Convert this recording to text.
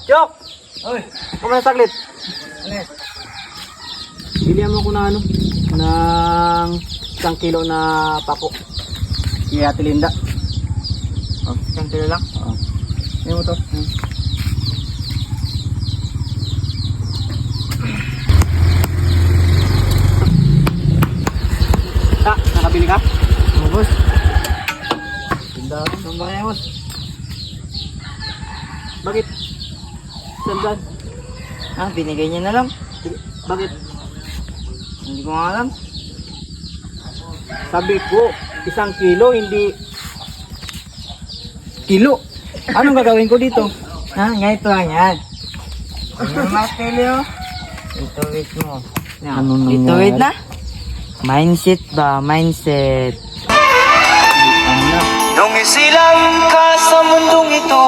Chok! Oy, Kumana saglit. alis. Bilihan mo ko na ano, ng 1 kilo na pako. Kaya Ate Linda. Oh, 1 kilo lang. Oo. Ano mo to? Nakabili ka? Oh, boss. Linda. Saan ba kaya, boss? Bakit? Sandaan. Ah, binigay niya na lang. Bakit? Hindi ko nga alam. Sabi ko, 1 kilo, hindi kilo. Anong gagawin ko dito? Ha, ganito lang yan. Ano naman pili, oh? Ito, wait mo. Ano Ito, nangyari? wait na. Mindset ba? Mindset. Ano? Nung isilang ka sa mundong ito,